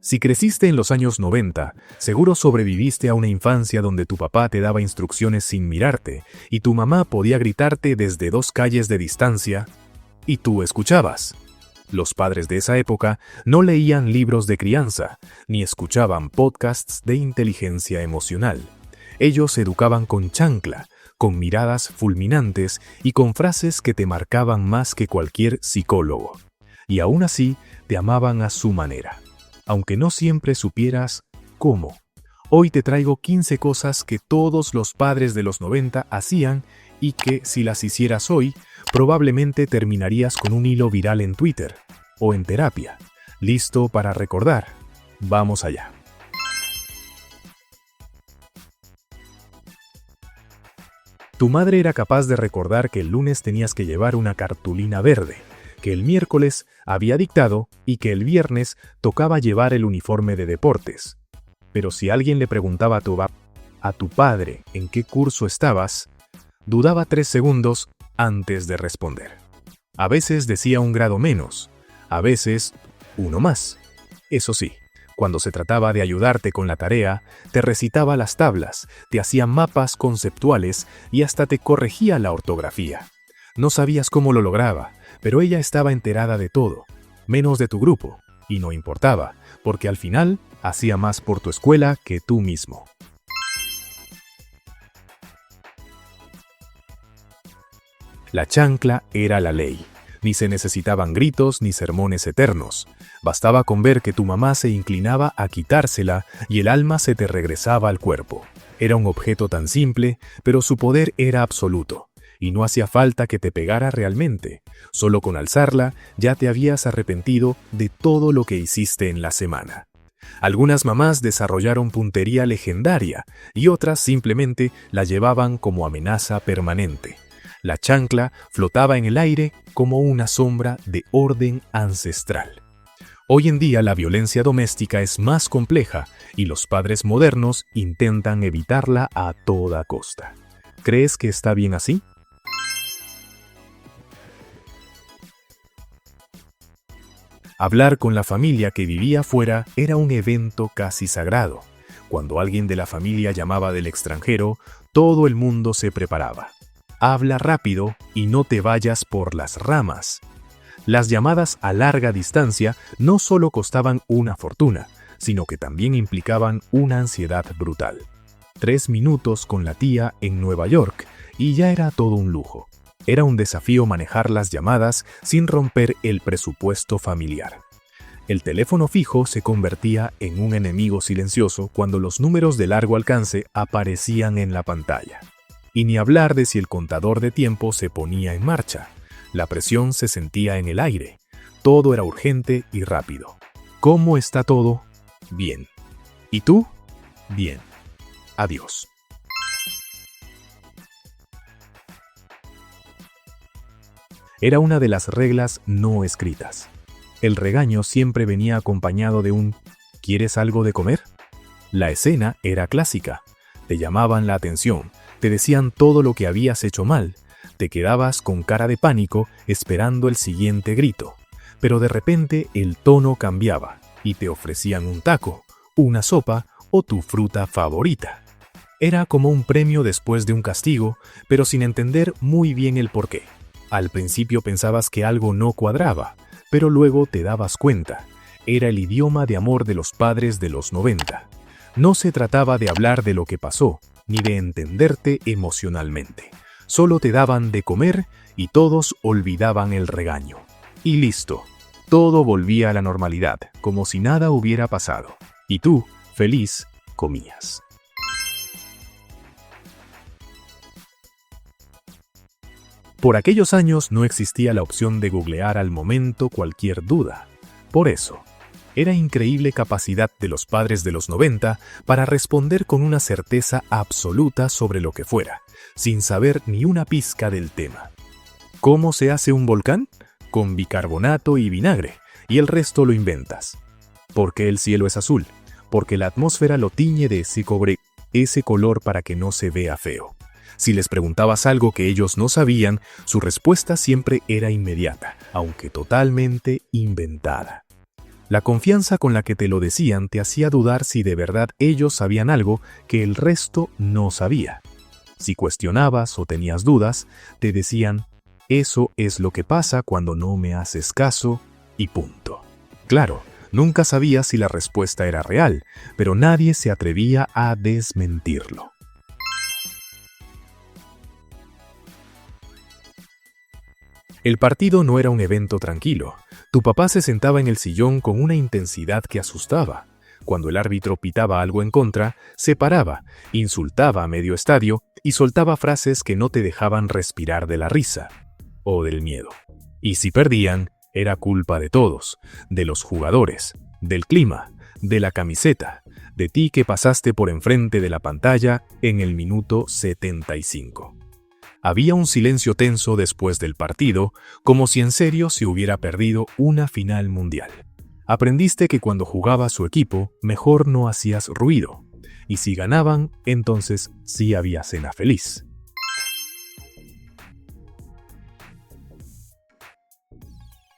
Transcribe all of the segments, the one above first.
Si creciste en los años 90, seguro sobreviviste a una infancia donde tu papá te daba instrucciones sin mirarte y tu mamá podía gritarte desde 2 calles de distancia y tú escuchabas. Los padres de esa época no leían libros de crianza ni escuchaban podcasts de inteligencia emocional. Ellos educaban con chancla, con miradas fulminantes y con frases que te marcaban más que cualquier psicólogo. Y aún así, te amaban a su manera, aunque no siempre supieras cómo. Hoy te traigo 15 cosas que todos los padres de los 90 hacían y que, si las hicieras hoy, probablemente terminarías con un hilo viral en Twitter o en terapia. ¿Listo para recordar? Vamos allá. Tu madre era capaz de recordar que el lunes tenías que llevar una cartulina verde, que el miércoles había dictado y que el viernes tocaba llevar el uniforme de deportes. Pero si alguien le preguntaba a tu padre en qué curso estabas, dudaba 3 segundos antes de responder. A veces decía un grado menos, a veces uno más. Eso sí, cuando se trataba de ayudarte con la tarea, te recitaba las tablas, te hacía mapas conceptuales y hasta te corregía la ortografía. No sabías cómo lo lograba, pero ella estaba enterada de todo, menos de tu grupo, y no importaba, porque al final hacía más por tu escuela que tú mismo. La chancla era la ley. Ni se necesitaban gritos ni sermones eternos. Bastaba con ver que tu mamá se inclinaba a quitársela y el alma se te regresaba al cuerpo. Era un objeto tan simple, pero su poder era absoluto. Y no hacía falta que te pegara realmente. Solo con alzarla ya te habías arrepentido de todo lo que hiciste en la semana. Algunas mamás desarrollaron puntería legendaria y otras simplemente la llevaban como amenaza permanente. La chancla flotaba en el aire como una sombra de orden ancestral. Hoy en día la violencia doméstica es más compleja y los padres modernos intentan evitarla a toda costa. ¿Crees que está bien así? Hablar con la familia que vivía afuera era un evento casi sagrado. Cuando alguien de la familia llamaba del extranjero, todo el mundo se preparaba. Habla rápido y no te vayas por las ramas. Las llamadas a larga distancia no solo costaban una fortuna, sino que también implicaban una ansiedad brutal. 3 minutos con la tía en Nueva York y ya era todo un lujo. Era un desafío manejar las llamadas sin romper el presupuesto familiar. El teléfono fijo se convertía en un enemigo silencioso cuando los números de largo alcance aparecían en la pantalla. Y ni hablar de si el contador de tiempo se ponía en marcha. La presión se sentía en el aire. Todo era urgente y rápido. ¿Cómo está todo? Bien. ¿Y tú? Bien. Adiós. Era una de las reglas no escritas. El regaño siempre venía acompañado de un ¿quieres algo de comer? La escena era clásica. Te llamaban la atención. Te decían todo lo que habías hecho mal. Te quedabas con cara de pánico esperando el siguiente grito. Pero de repente el tono cambiaba y te ofrecían un taco, una sopa o tu fruta favorita. Era como un premio después de un castigo, pero sin entender muy bien el porqué. Al principio pensabas que algo no cuadraba, pero luego te dabas cuenta. Era el idioma de amor de los padres de los 90. No se trataba de hablar de lo que pasó, ni de entenderte emocionalmente. Solo te daban de comer y todos olvidaban el regaño. Y listo, todo volvía a la normalidad, como si nada hubiera pasado. Y tú, feliz, comías. Por aquellos años no existía la opción de googlear al momento cualquier duda. Por eso, era increíble capacidad de los padres de los 90 para responder con una certeza absoluta sobre lo que fuera, sin saber ni una pizca del tema. ¿Cómo se hace un volcán? Con bicarbonato y vinagre, y el resto lo inventas. ¿Por qué el cielo es azul? Porque la atmósfera lo tiñe de ese color para que no se vea feo. Si les preguntabas algo que ellos no sabían, su respuesta siempre era inmediata, aunque totalmente inventada. La confianza con la que te lo decían te hacía dudar si de verdad ellos sabían algo que el resto no sabía. Si cuestionabas o tenías dudas, te decían, eso es lo que pasa cuando no me haces caso y punto. Claro, nunca sabías si la respuesta era real, pero nadie se atrevía a desmentirlo. El partido no era un evento tranquilo. Tu papá se sentaba en el sillón con una intensidad que asustaba. Cuando el árbitro pitaba algo en contra, se paraba, insultaba a medio estadio y soltaba frases que no te dejaban respirar de la risa o del miedo. Y si perdían, era culpa de todos, de los jugadores, del clima, de la camiseta, de ti que pasaste por enfrente de la pantalla en el minuto 75. Había un silencio tenso después del partido, como si en serio se hubiera perdido una final mundial. Aprendiste que cuando jugaba su equipo, mejor no hacías ruido, y si ganaban, entonces sí había cena feliz.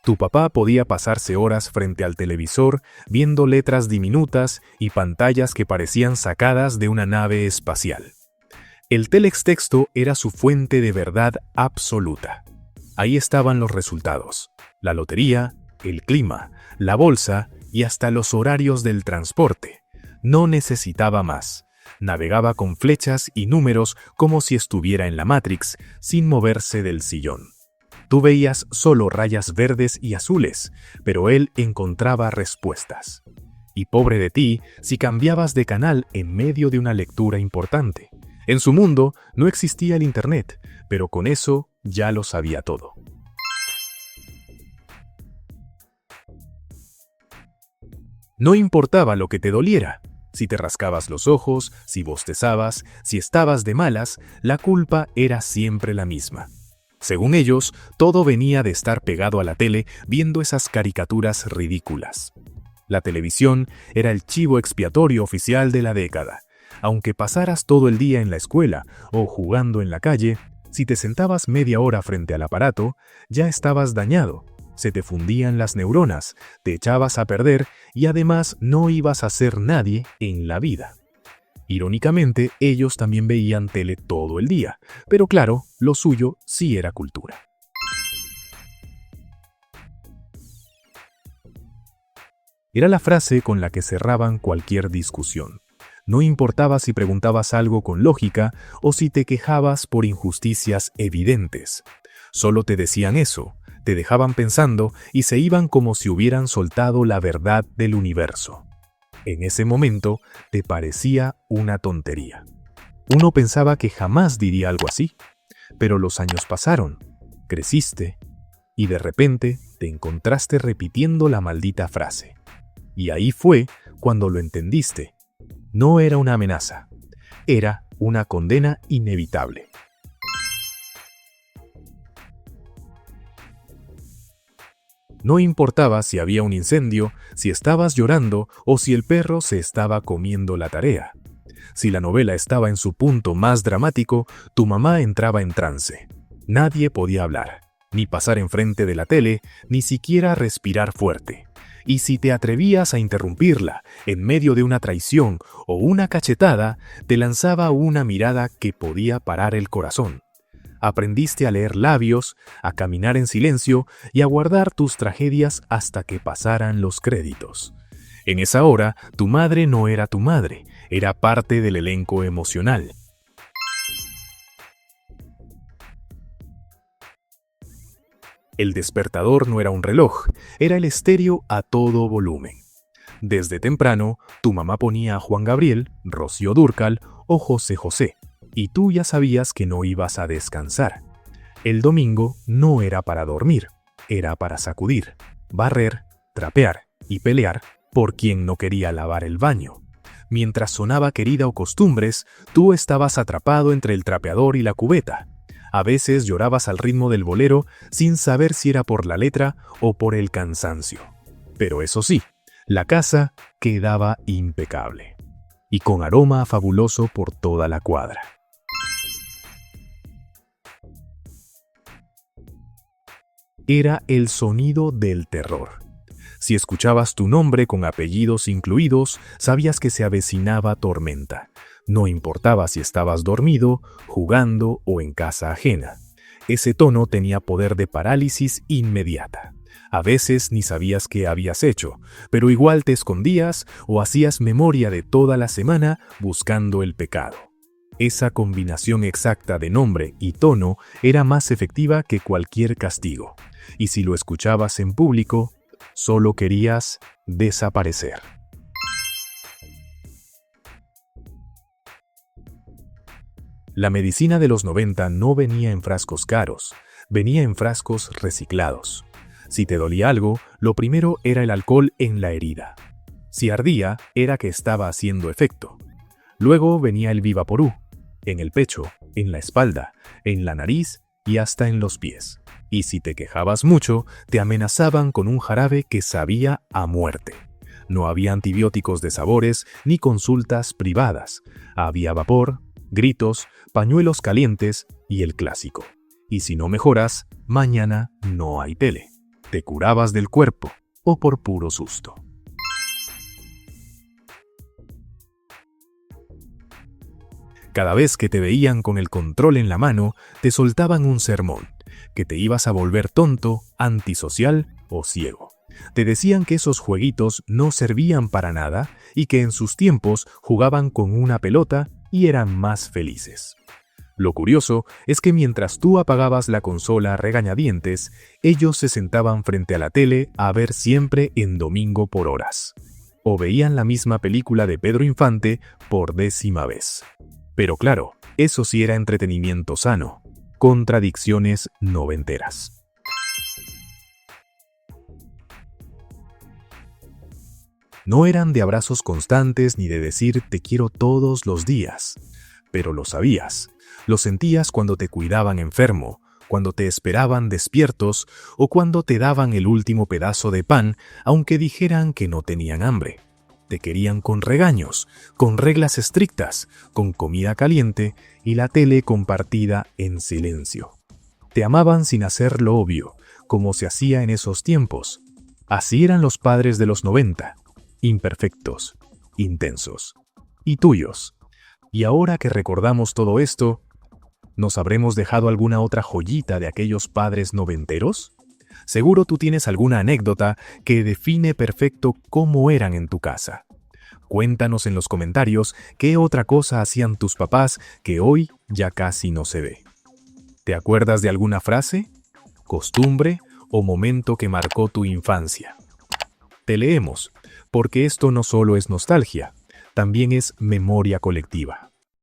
Tu papá podía pasarse horas frente al televisor viendo letras diminutas y pantallas que parecían sacadas de una nave espacial. El teletexto era su fuente de verdad absoluta. Ahí estaban los resultados, la lotería, el clima, la bolsa y hasta los horarios del transporte. No necesitaba más. Navegaba con flechas y números como si estuviera en la Matrix, sin moverse del sillón. Tú veías solo rayas verdes y azules, pero él encontraba respuestas. Y pobre de ti si cambiabas de canal en medio de una lectura importante. En su mundo no existía el Internet, pero con eso ya lo sabía todo. No importaba lo que te doliera. Si te rascabas los ojos, si bostezabas, si estabas de malas, la culpa era siempre la misma. Según ellos, todo venía de estar pegado a la tele viendo esas caricaturas ridículas. La televisión era el chivo expiatorio oficial de la década. Aunque pasaras todo el día en la escuela o jugando en la calle, si te sentabas media hora frente al aparato, ya estabas dañado, se te fundían las neuronas, te echabas a perder y además no ibas a ser nadie en la vida. Irónicamente, ellos también veían tele todo el día, pero claro, lo suyo sí era cultura. Era la frase con la que cerraban cualquier discusión. No importaba si preguntabas algo con lógica o si te quejabas por injusticias evidentes. Solo te decían eso, te dejaban pensando y se iban como si hubieran soltado la verdad del universo. En ese momento te parecía una tontería. Uno pensaba que jamás diría algo así, pero los años pasaron, creciste y de repente te encontraste repitiendo la maldita frase. Y ahí fue cuando lo entendiste. No era una amenaza, era una condena inevitable. No importaba si había un incendio, si estabas llorando o si el perro se estaba comiendo la tarea. Si la novela estaba en su punto más dramático, tu mamá entraba en trance. Nadie podía hablar, ni pasar enfrente de la tele, ni siquiera respirar fuerte. Y si te atrevías a interrumpirla en medio de una traición o una cachetada, te lanzaba una mirada que podía parar el corazón. Aprendiste a leer labios, a caminar en silencio y a guardar tus tragedias hasta que pasaran los créditos. En esa hora, tu madre no era tu madre, era parte del elenco emocional. El despertador no era un reloj, era el estéreo a todo volumen. Desde temprano, tu mamá ponía a Juan Gabriel, Rocío Dúrcal o José José, y tú ya sabías que no ibas a descansar. El domingo no era para dormir, era para sacudir, barrer, trapear y pelear por quien no quería lavar el baño. Mientras sonaba Querida o Costumbres, tú estabas atrapado entre el trapeador y la cubeta. A veces llorabas al ritmo del bolero sin saber si era por la letra o por el cansancio. Pero eso sí, la casa quedaba impecable y con aroma fabuloso por toda la cuadra. Era el sonido del terror. Si escuchabas tu nombre con apellidos incluidos, sabías que se avecinaba tormenta. No importaba si estabas dormido, jugando o en casa ajena. Ese tono tenía poder de parálisis inmediata. A veces ni sabías qué habías hecho, pero igual te escondías o hacías memoria de toda la semana buscando el pecado. Esa combinación exacta de nombre y tono era más efectiva que cualquier castigo. Y si lo escuchabas en público, solo querías desaparecer. La medicina de los 90 no venía en frascos caros, venía en frascos reciclados. Si te dolía algo, lo primero era el alcohol en la herida. Si ardía, era que estaba haciendo efecto. Luego venía el Vivaporú, en el pecho, en la espalda, en la nariz y hasta en los pies. Y si te quejabas mucho, te amenazaban con un jarabe que sabía a muerte. No había antibióticos de sabores ni consultas privadas. Había vapor, gritos, pañuelos calientes y el clásico: y si no mejoras, mañana no hay tele. Te curabas del cuerpo o por puro susto. Cada vez que te veían con el control en la mano, te soltaban un sermón, que te ibas a volver tonto, antisocial o ciego. Te decían que esos jueguitos no servían para nada y que en sus tiempos jugaban con una pelota y eran más felices. Lo curioso es que mientras tú apagabas la consola a regañadientes, ellos se sentaban frente a la tele a ver siempre en domingo por horas. O veían la misma película de Pedro Infante por 10ª vez. Pero claro, eso sí era entretenimiento sano. Contradicciones noventeras. No eran de abrazos constantes ni de decir te quiero todos los días. Pero lo sabías. Lo sentías cuando te cuidaban enfermo, cuando te esperaban despiertos o cuando te daban el último pedazo de pan, aunque dijeran que no tenían hambre. Te querían con regaños, con reglas estrictas, con comida caliente y la tele compartida en silencio. Te amaban sin hacer lo obvio, como se hacía en esos tiempos. Así eran los padres de los 90, imperfectos, intensos y tuyos. Y ahora que recordamos todo esto, ¿nos habremos dejado alguna otra joyita de aquellos padres noventeros? Seguro tú tienes alguna anécdota que define perfecto cómo eran en tu casa. Cuéntanos en los comentarios qué otra cosa hacían tus papás que hoy ya casi no se ve. ¿Te acuerdas de alguna frase, costumbre o momento que marcó tu infancia? Te leemos, porque esto no solo es nostalgia, también es memoria colectiva.